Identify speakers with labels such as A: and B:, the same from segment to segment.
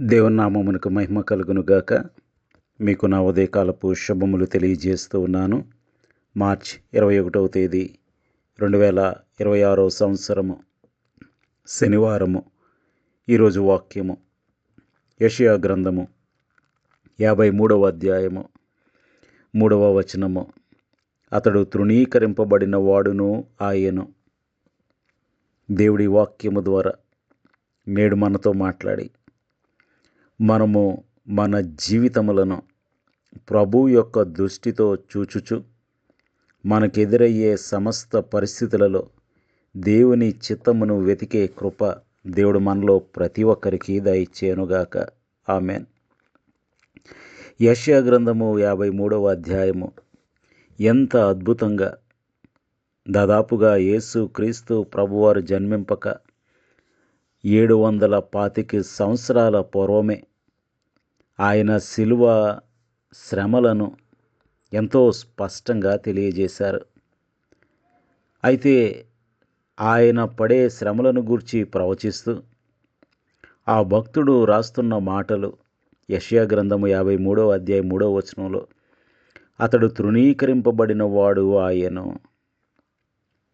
A: దేవుని నామమునకు మహిమ కలుగునుగాక. మీకు నా ఉదయకాలపు శుభములు తెలియజేస్తూ ఉన్నాను. మార్చ్ 21వ తేదీ 2026 సంవత్సరము శనివారము. ఈరోజు వాక్యము యెషయా గ్రంథము 53వ అధ్యాయము 3వ వచనము. అతడు తృణీకరింపబడిన వాడును ఆయను. దేవుడి వాక్యము ద్వారా నేడు మనతో మాట్లాడి మనము మన జీవితములను ప్రభు యొక్క దృష్టితో చూచుచు మనకెదురయ్యే సమస్త పరిస్థితులలో దేవుని చిత్తమును వెతికే కృప దేవుడు మనలో ప్రతి ఒక్కరికి దయచేయునుగాక. ఆమెన్. యెషయా గ్రంథము 53వ అధ్యాయము ఎంత అద్భుతంగా, దాదాపుగా యేసు క్రీస్తు ప్రభువారు జన్మింపక 725 సంవత్సరాల పూర్వమే ఆయన శిలువ శ్రమలను ఎంతో స్పష్టంగా తెలియజేశారు. అయితే ఆయన పడే శ్రమలను గూర్చి ప్రవచిస్తూ ఆ భక్తుడు రాస్తున్న మాటలు యెషయా గ్రంథము 53వ అధ్యాయం 3వ వచనంలో, అతడు తృణీకరింపబడిన వాడు ఆయను.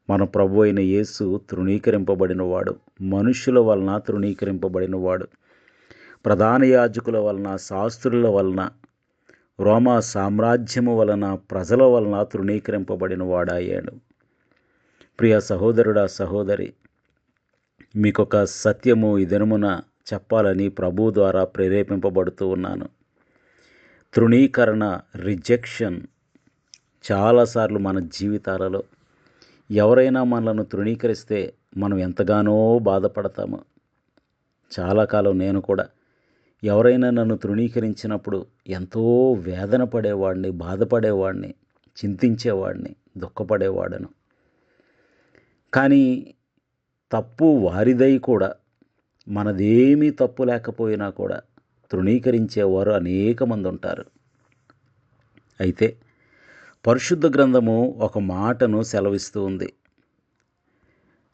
A: మన ప్రభు అయిన యేసు తృణీకరింపబడినవాడు, మనుష్యుల వలన తృణీకరింపబడినవాడు, ప్రధాన యాజకుల వలన, శాస్త్రుల వలన, రోమా సామ్రాజ్యము వలన, ప్రజల వలన తృణీకరింపబడినవాడాయాడు. ప్రియ సహోదరుడా, సహోదరి, మీకొక సత్యము ఈ దినమున చెప్పాలని ప్రభు ద్వారా ప్రేరేపింపబడుతూ ఉన్నాను. తృణీకరణ, రిజెక్షన్ చాలాసార్లు మన జీవితాలలో ఎవరైనా మనలను తృణీకరిస్తే మనం ఎంతగానో బాధపడతాము. చాలా కాలం నేను కూడా ఎవరైనా నన్ను తృణీకరించినప్పుడు ఎంతో వేదన పడేవాడిని, బాధపడేవాడిని, చింతించేవాడిని, దుఃఖపడేవాడను. కానీ తప్పు వారిదై కూడా, మనదేమీ తప్పు లేకపోయినా కూడా తృణీకరించేవారు అనేక మంది ఉంటారు. అయితే పరిశుద్ధ గ్రంథము ఒక మాటను సెలవిస్తూ ఉంది.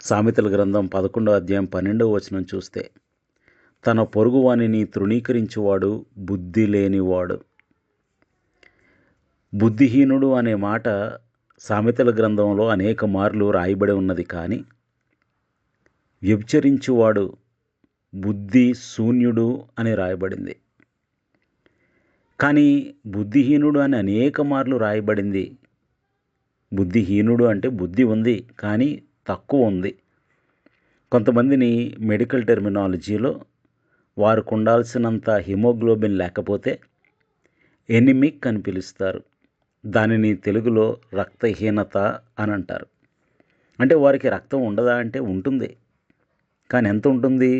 A: సామెతల గ్రంథం 11వ అధ్యాయం 12వ వచనం చూస్తే, తన పొరుగువానిని తృణీకరించువాడు బుద్ధి లేనివాడు. బుద్ధిహీనుడు అనే మాట సామెతల గ్రంథంలో అనేక మార్లు రాయబడి ఉన్నది. కానీ వ్యభిచరించువాడు బుద్ధి శూన్యుడు అని రాయబడింది. కానీ బుద్ధిహీనుడు అని అనేక మార్లు రాయబడింది. బుద్ధిహీనుడు అంటే బుద్ధి ఉంది కానీ తక్కువ ఉంది. కొంతమందిని మెడికల్ టెర్మినాలజీలో వారికి ఉండాల్సినంత హిమోగ్లోబిన్ లేకపోతే ఎనిమిక్ అని పిలుస్తారు. దానిని తెలుగులో రక్తహీనత అని అంటారు. అంటే వారికి రక్తం ఉండదా అంటే ఉంటుంది, కానీ ఎంత ఉంటుంది?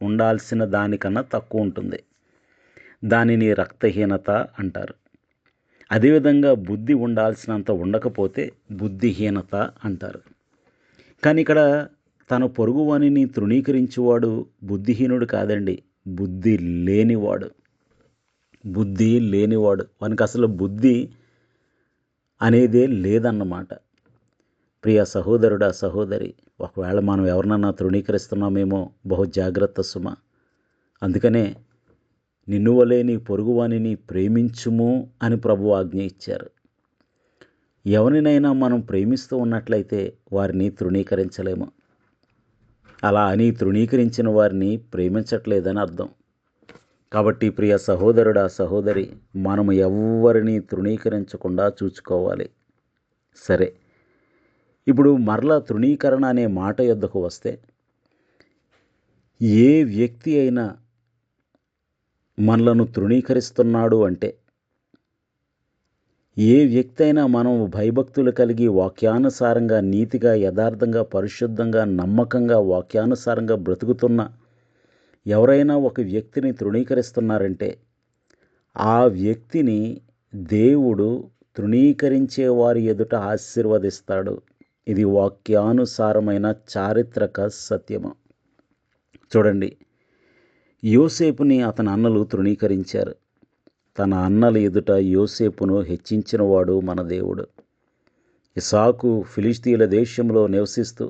A: ఉండాల్సిన దానికన్నా తక్కువ ఉంటుంది. దానిని రక్తహీనత అంటారు. అదేవిధంగా బుద్ధి ఉండాల్సినంత ఉండకపోతే బుద్ధిహీనత అంటారు. కానీ ఇక్కడ తన పొరుగువానిని తృణీకరించేవాడు బుద్ధిహీనుడు కాదండి, బుద్ధి లేనివాడు. బుద్ధి లేనివాడు, వానికి అసలు బుద్ధి అనేదే లేదన్నమాట. ప్రియ సహోదరుడా, సహోదరి, ఒకవేళ మనం ఎవరినన్నా తృణీకరిస్తున్నామేమో బహు జాగ్రత్త సుమ. అందుకనే నిన్ను వలె నీ పొరుగువానిని ప్రేమించుము అని ప్రభు ఆజ్ఞ ఇచ్చారు. ఎవరినైనా మనం ప్రేమిస్తూ ఉన్నట్లయితే వారిని తృణీకరించలేము. అలా అని తృణీకరించిన వారిని ప్రేమించట్లేదని అర్థం. కాబట్టి ప్రియ సహోదరుడా, సహోదరి, మనము ఎవరిని తృణీకరించకుండా చూసుకోవాలి. సరే, ఇప్పుడు మరలా తృణీకరణ అనే మాట యొద్దకు వస్తే, ఏ వ్యక్తి అయినా మనలను తృణీకరిస్తున్నాడు అంటే, ఏ వ్యక్తి అయినా మనం భయభక్తులు కలిగి వాక్యానుసారంగా, నీతిగా, యథార్థంగా, పరిశుద్ధంగా, నమ్మకంగా, వాక్యానుసారంగా బ్రతుకుతున్న ఎవరైనా ఒక వ్యక్తిని తృణీకరిస్తున్నారంటే ఆ వ్యక్తిని దేవుడు తృణీకరించే వారి ఎదుట ఆశీర్వదిస్తాడు. ఇది వాక్యానుసారమైన చారిత్రక సత్యము. చూడండి, యోసేపుని అతని అన్నలు తృణీకరించారు. తన అన్నల ఎదుట యోసేపును హెచ్చించినవాడు మన దేవుడు. ఇస్సాకు ఫిలిష్తీయుల దేశంలో నివసిస్తూ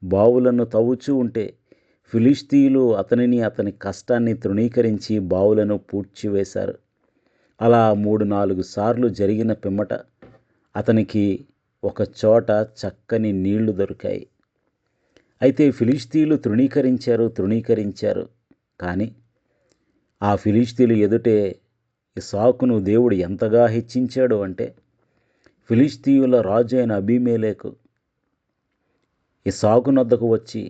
A: బావులను తవ్వుచూ ఉంటే ఫిలిష్తీయులు అతనిని అతని కష్టాన్ని తృణీకరించి బావులను పూడ్చివేశారు. అలా 3-4 సార్లు జరిగిన పిమ్మట అతనికి ఒక చోట చక్కని నీళ్లు దొరికాయి. అయితే ఫిలిష్తీయులు తృణీకరించారు. కానీ ఆ ఫిలిష్తీయులు ఎదుటే ఇస్సాకును దేవుడు ఎంతగా హెచ్చించాడు అంటే, ఫిలిష్తీయుల రాజు అయిన అబీమెలెకు ఇస్సాకు నొద్దకు వచ్చి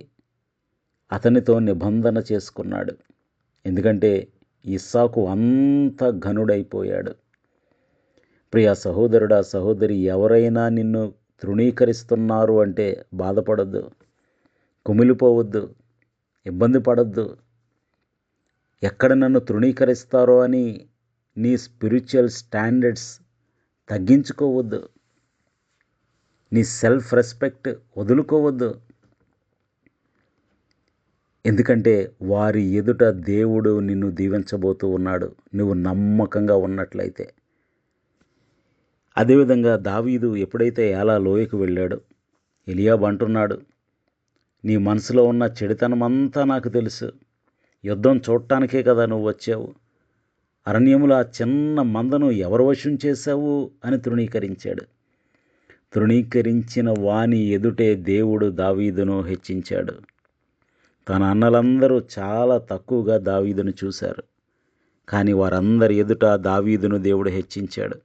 A: అతనితో నిబంధన చేసుకున్నాడు. ఎందుకంటే ఇస్సాకు అంత ఘనుడైపోయాడు. ప్రియ సహోదరుడా, సహోదరి, ఎవరైనా నిన్ను తృణీకరిస్తున్నారు అంటే బాధపడొద్దు, కుమిలిపోవద్దు, ఇబ్బంది పడొద్దు. ఎక్కడ నన్ను తృణీకరిస్తారో అని నీ స్పిరిచువల్ స్టాండర్డ్స్ తగ్గించుకోవద్దు. నీ సెల్ఫ్ రెస్పెక్ట్ వదులుకోవద్దు. ఎందుకంటే వారి ఎదుట దేవుడు నిన్ను దీవించబోతూ ఉన్నాడు, నువ్వు నమ్మకంగా ఉన్నట్లయితే. అదేవిధంగా దావీదు ఎప్పుడైతే ఏలా లోయకు వెళ్ళాడో, ఎలియాబు అంటున్నాడు, నీ మనసులో ఉన్న చెడుతనమంతా నాకు తెలుసు. యుద్ధం చూడటానికే కదా నువ్వు వచ్చావు. అరణ్యములో ఆ చిన్న మందను ఎవరు వశం చేశావు అని తృణీకరించాడు. తృణీకరించిన వాని ఎదుటే దేవుడు దావీదును హెచ్చించాడు. తన అన్నలందరూ చాలా తక్కువగా దావీదును చూశారు. కానీ వారందరి ఎదుట దావీదును దేవుడు హెచ్చించాడు.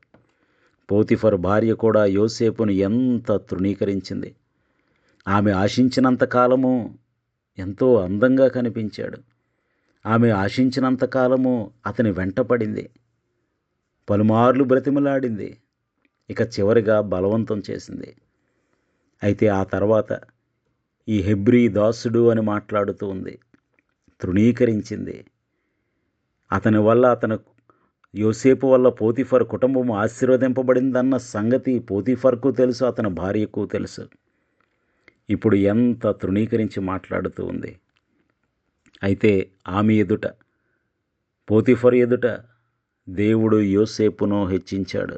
A: పోతిఫరు భార్య కూడా యోసేపును ఎంత తృణీకరించింది. ఆమె ఆశించినంతకాలము ఎంతో అందంగా కనిపించాడు. ఆమె ఆశించినంతకాలము అతని వెంటపడింది, పలుమార్లు బ్రతిమలాడింది, ఇక చివరిగా బలవంతం చేసింది. అయితే ఆ తర్వాత ఈ హెబ్రీ దాసుడు అని మాట్లాడుతూ ఉంది, తృణీకరించింది. యోసేపు వల్ల పోతిఫర్ కుటుంబం ఆశీర్వదింపబడిందన్న సంగతి పోతిఫర్కు తెలుసు, అతని భార్యకు తెలుసు. ఇప్పుడు ఎంత తృణీకరించి మాట్లాడుతూ ఉంది. అయితే ఆమె ఎదుట, పోతిఫర్ ఎదుట దేవుడు యోసేపును హెచ్చించాడు.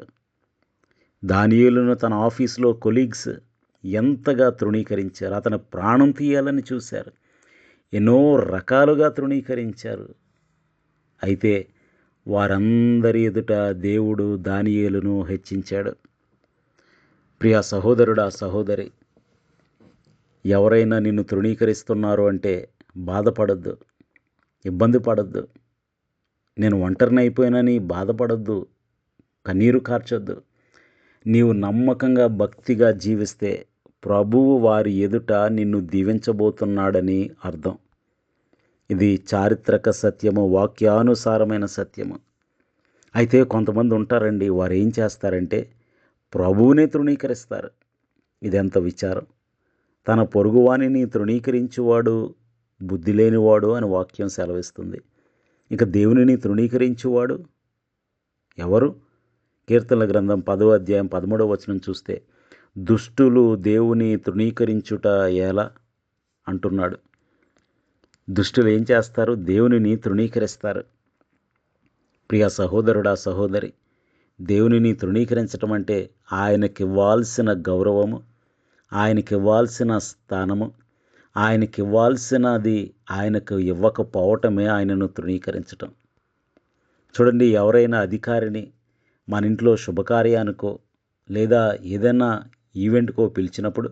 A: దానియేలును తన ఆఫీసులో కొలీగ్స్ ఎంతగా తృణీకరించారు. అతని ప్రాణం తీయాలని చూశారు. ఎన్నో రకాలుగా తృణీకరించారు. అయితే వారందరి ఎదుట దేవుడు దానియేలును హెచ్చించాడు. ప్రియ సహోదరుడా, సహోదరి, ఎవరైనా నిన్ను తృణీకరిస్తున్నారు అంటే బాధపడద్దు, ఇబ్బంది పడద్దు. నేను ఒంటరిని అయిపోయినని బాధపడద్దు, కన్నీరు కార్చొద్దు. నీవు నమ్మకంగా భక్తిగా జీవిస్తే ప్రభువు వారి ఎదుట నిన్ను దీవించబోతున్నాడని అర్థం. ఇది చారిత్రక సత్యము, వాక్యానుసారమైన సత్యము. అయితే కొంతమంది ఉంటారండి, వారు ఏం చేస్తారంటే ప్రభువునే తృణీకరిస్తారు. ఇదెంత విచారం! తన పొరుగువానిని తృణీకరించువాడు బుద్ధి లేనివాడు అని వాక్యం సెలవిస్తుంది. ఇక దేవునిని తృణీకరించువాడు ఎవరు? కీర్తనల గ్రంథం 10వ అధ్యాయం 13వ వచనం చూస్తే, దుష్టులు దేవుని తృణీకరించుట ఎలా అంటున్నాడు. దుష్టులు ఏం చేస్తారు? దేవునిని తృణీకరిస్తారు. ప్రియ సహోదరుడా, సహోదరి, దేవునిని తృణీకరించటం అంటే ఆయనకివ్వాల్సిన గౌరవము, ఆయనకివ్వాల్సిన స్థానము, ఆయనకివ్వాల్సినది ఆయనకు ఇవ్వకపోవటమే ఆయనను తృణీకరించటం. చూడండి, ఎవరైనా అధికారిని మన ఇంట్లో శుభకార్యానికో లేదా ఏదైనా ఈవెంట్కో పిలిచినప్పుడు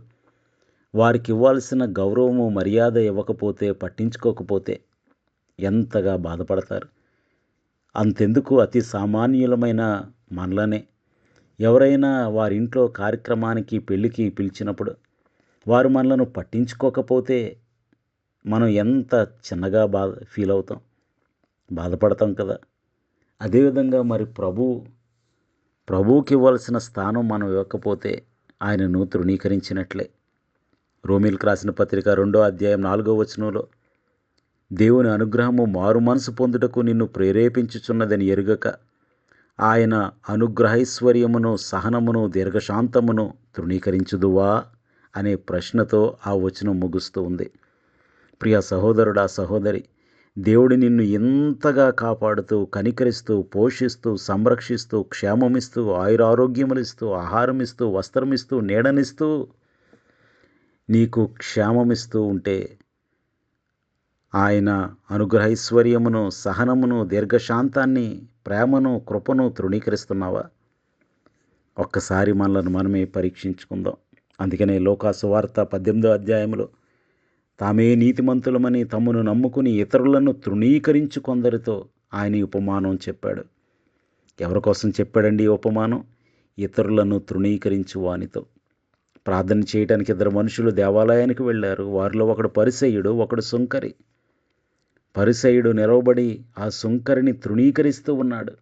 A: వారికి ఇవ్వాల్సిన గౌరవము, మర్యాద ఇవ్వకపోతే, పట్టించుకోకపోతే ఎంతగా బాధపడతారు. అంతెందుకు, అతి సామాన్యులమైన మనలనే ఎవరైనా వారింట్లో కార్యక్రమానికి, పెళ్ళికి పిలిచినప్పుడు వారు మనలను పట్టించుకోకపోతే మనం ఎంత చిన్నగా ఫీల్ అవుతాం, బాధపడతాం కదా. అదేవిధంగా మరి ప్రభువుకి ఇవ్వాల్సిన స్థానం మనం ఇవ్వకపోతే ఆయనను తృణీకరించినట్లే. రోమీయులకు రాసిన పత్రిక 2వ అధ్యాయం 4వ వచనంలో, దేవుని అనుగ్రహము మారు మనసు పొందుటకు నిన్ను ప్రేరేపించుచున్నదని ఎరుగక ఆయన అనుగ్రహైశ్వర్యమును, సహనమును, దీర్ఘశాంతమును తృణీకరించుదువా అనే ప్రశ్నతో ఆ వచనం ముగుస్తూ ఉంది. ప్రియ సహోదరుడా, సహోదరి, దేవుడు నిన్ను ఎంతగా కాపాడుతూ, కనికరిస్తూ, పోషిస్తూ, సంరక్షిస్తూ, క్షేమమిస్తూ, ఆయురారోగ్యములిస్తూ, ఆహారమిస్తూ, వస్త్రమిస్తూ, నీడనిస్తూ, నీకు క్షేమమిస్తూ ఉంటే ఆయన అనుగ్రహైశ్వర్యమును, సహనమును, దీర్ఘశాంతాన్ని, ప్రేమను, కృపను తృణీకరిస్తున్నావా? ఒక్కసారి మనలను మనమే పరీక్షించుకుందాం. అందుకనే లోకాసు వార్త 18వ అధ్యాయంలో తామే నీతిమంతులమని తమను నమ్ముకుని ఇతరులను తృణీకరించు కొందరితో ఆయన ఈ ఉపమానం చెప్పాడు. ఎవరి కోసం చెప్పాడండి ఈ ఉపమానం? ఇతరులను తృణీకరించు వానితో. ప్రార్థన చేయడానికి 2 మనుషులు దేవాలయానికి వెళ్ళారు. వారిలో ఒకడు పరిసయ్యుడు, ఒకడు సుంకరి. పరిసయ్యుడు నిలవబడి ఆ సుంకరిని తృణీకరిస్తూ ఉన్నాడు.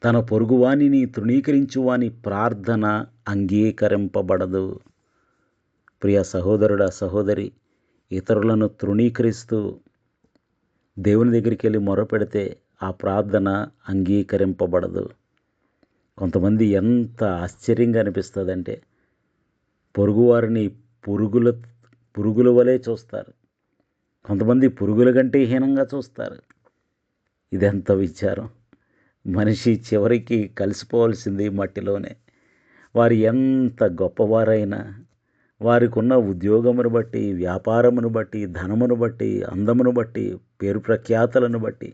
A: తన పొరుగువానిని తృణీకరించువాని ప్రార్థన అంగీకరింపబడదు. ప్రియ సహోదరుడా, సహోదరి, ఇతరులను తృణీకరిస్తూ దేవుని దగ్గరికి వెళ్ళి మొరపెడితే ఆ ప్రార్థన అంగీకరింపబడదు. కొంతమంది ఎంత ఆశ్చర్యంగా అనిపిస్తుందంటే పొరుగువారిని పురుగుల వలె చూస్తారు. కొంతమంది పురుగుల కంటే హీనంగా చూస్తారు. ఇదెంత విచారం! మనిషి చివరికి కలిసిపోవాల్సింది మట్టిలోనే. వారు ఎంత గొప్పవారైనా వారికి ఉన్న ఉద్యోగమును బట్టి, వ్యాపారమును బట్టి, ధనమును బట్టి, అందమును బట్టి, పేరు ప్రఖ్యాతలను బట్టి,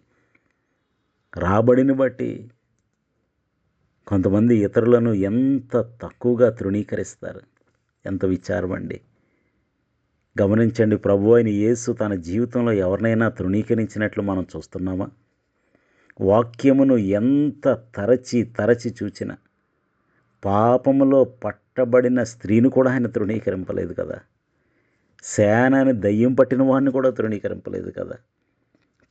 A: రాబడిని బట్టి కొంతమంది ఇతరులను ఎంత తక్కువగా తృణీకరిస్తారు. ఎంత విచారం అండి! గమనించండి, ప్రభువు అయిన యేసు తన జీవితంలో ఎవరినైనా తృణీకరించినట్లు మనం చూస్తున్నామా? వాక్యమును ఎంత తరచి చూచిన పాపములో పట్టబడిన స్త్రీని కూడా ఆయన తృణీకరింపలేదు కదా. సేనని దయ్యం పట్టిన వాడిని కూడా తృణీకరింపలేదు కదా.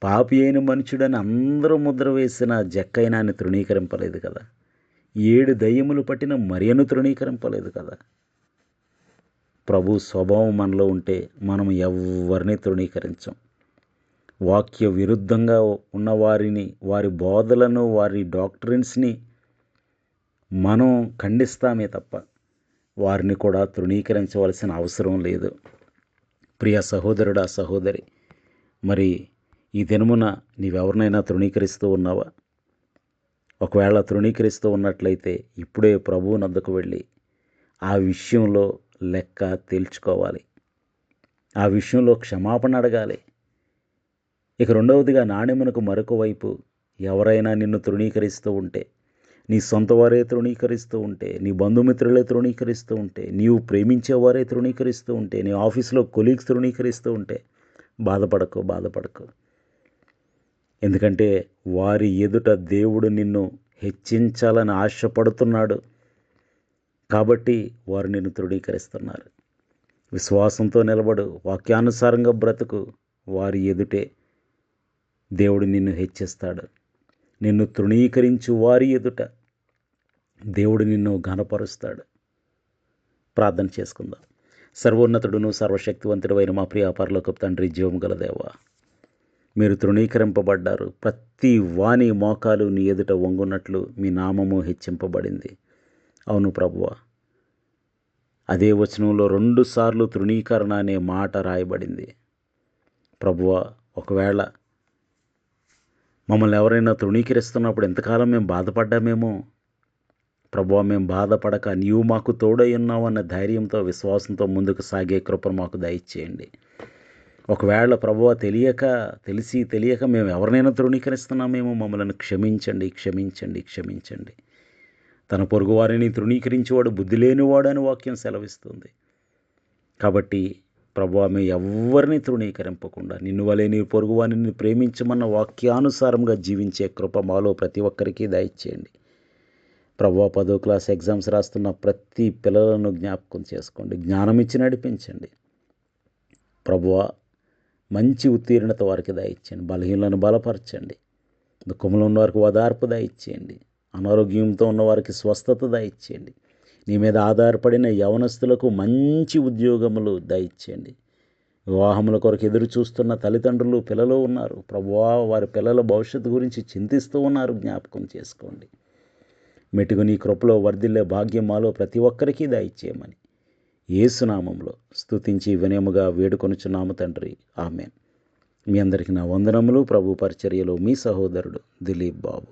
A: పాపి అయిన మనుషుడని అందరూ ముద్ర వేసిన జక్కైన ఆయన తృణీకరింపలేదు కదా. 7 దయ్యములు పట్టిన మరియను తృణీకరింపలేదు కదా. ప్రభు స్వభావం మనలో ఉంటే మనం ఎవరిని తృణీకరించం. వాక్య విరుద్ధంగా ఉన్నవారిని, వారి బోధలను, వారి డాక్ట్రిన్స్ని మనం ఖండిస్తామే తప్ప వారిని కూడా తృణీకరించవలసిన అవసరం లేదు. ప్రియ సహోదరుడా, సహోదరి, మరి ఈ దినమున నీవెవరినైనా తృణీకరిస్తూ ఉన్నావా? ఒకవేళ తృణీకరిస్తూ ఉన్నట్లయితే ఇప్పుడే ప్రభువు నద్దకు వెళ్ళి ఆ విషయంలో లెక్క తేల్చుకోవాలి. ఆ విషయంలో క్షమాపణ అడగాలి. ఇక రెండవదిగా, నాణెమునకు మరొక వైపు ఎవరైనా నిన్ను తృణీకరిస్తూ ఉంటే, నీ సొంత వారే తృణీకరిస్తూ ఉంటే, నీ బంధుమిత్రులే తృణీకరిస్తూ ఉంటే, నీవు ప్రేమించేవారే తృణీకరిస్తూ ఉంటే, నీ ఆఫీసులో కొలీగ్స్ తృణీకరిస్తూ ఉంటే బాధపడకు. ఎందుకంటే వారి ఎదుట దేవుడు నిన్ను హెచ్చించాలని ఆశపడుతున్నాడు కాబట్టి వారు నిన్ను తృణీకరిస్తున్నారు. విశ్వాసంతో నిలబడు, వాక్యానుసారంగా బ్రతుకు. వారి ఎదుటే దేవుడు నిన్ను హెచ్చిస్తాడు. నిన్ను తృణీకరించు వారి ఎదుట దేవుడు నిన్ను ఘనపరుస్తాడు. ప్రార్థన చేసుకుందాం. సర్వోన్నతుడును సర్వశక్తివంతుడైన మా ప్రియ పరలోకపు తండ్రి, జీవము గల దేవా, మీరు తృణీకరింపబడ్డారు. ప్రతి వాని మోకాలు నీ ఎదుట వంగునట్లు మీ నామము హెచ్చింపబడింది. అవును ప్రభువా, అదే వచనంలో 2 సార్లు తృణీకరణ అనే మాట రాయబడింది. ప్రభువా, ఒకవేళ మమ్మల్ని ఎవరైనా తృణీకరిస్తున్నప్పుడు ఎంతకాలం మేము బాధపడ్డామేమో. ప్రభువా, మేము బాధపడక నీవు మాకు తోడై ఉన్నావన్న ధైర్యంతో, విశ్వాసంతో ముందుకు సాగే కృపను మాకు దయచేయండి. ఒకవేళ ప్రభువా తెలిసి తెలియక మేము ఎవరినైనా తృణీకరిస్తున్నామేమో, మమ్మల్ని క్షమించండి. తన పొరుగువారిని తృణీకరించేవాడు బుద్ధి లేనివాడు అని వాక్యం సెలవిస్తుంది. కాబట్టి ప్రభువా, మేము ఎవరిని తృణీకరింపకుండా నిన్ను వలె నీ పొరుగువారిని ప్రేమించమన్న వాక్యానుసారంగా జీవించే కృప మాలో ప్రతి ఒక్కరికి దయచేయండి. ప్రభువా, 10వ క్లాస్ ఎగ్జామ్స్ రాస్తున్న ప్రతి పిల్లలను జ్ఞాపకం చేసుకోండి. జ్ఞానం ఇచ్చి నడిపించండి. ప్రభువా, మంచి ఉత్తీర్ణత వారికి దయచేయండి. బలహీనలను బలపరచండి. దుఃఖంలో ఉన్నవారికి ఓదార్పు దయచేయండి. అనారోగ్యంతో ఉన్నవారికి స్వస్థత దయచేయండి. నీ మీద ఆధారపడిన యవనస్తులకు మంచి ఉద్యోగములు దయచేయండి. వివాహముల కొరకు ఎదురు చూస్తున్న తల్లిదండ్రులు, పిల్లలు ఉన్నారు. ప్రభువా, వారి పిల్లల భవిష్యత్తు గురించి చింతిస్తూ ఉన్నారు. జ్ఞాపకం చేసుకోండి. మెటుగు నీ కృపలో వర్ధిల్లే భాగ్యం మాలో ప్రతి ఒక్కరికి దయచేయమని యేసునామంలో స్తుతించి వినయముగా వేడుకొనుచున్నాము తండ్రి. ఆమేన్. మీ అందరికీ నా వందనములు. ప్రభు పరిచర్యలో మీ సహోదరుడు దిలీప్ బాబు.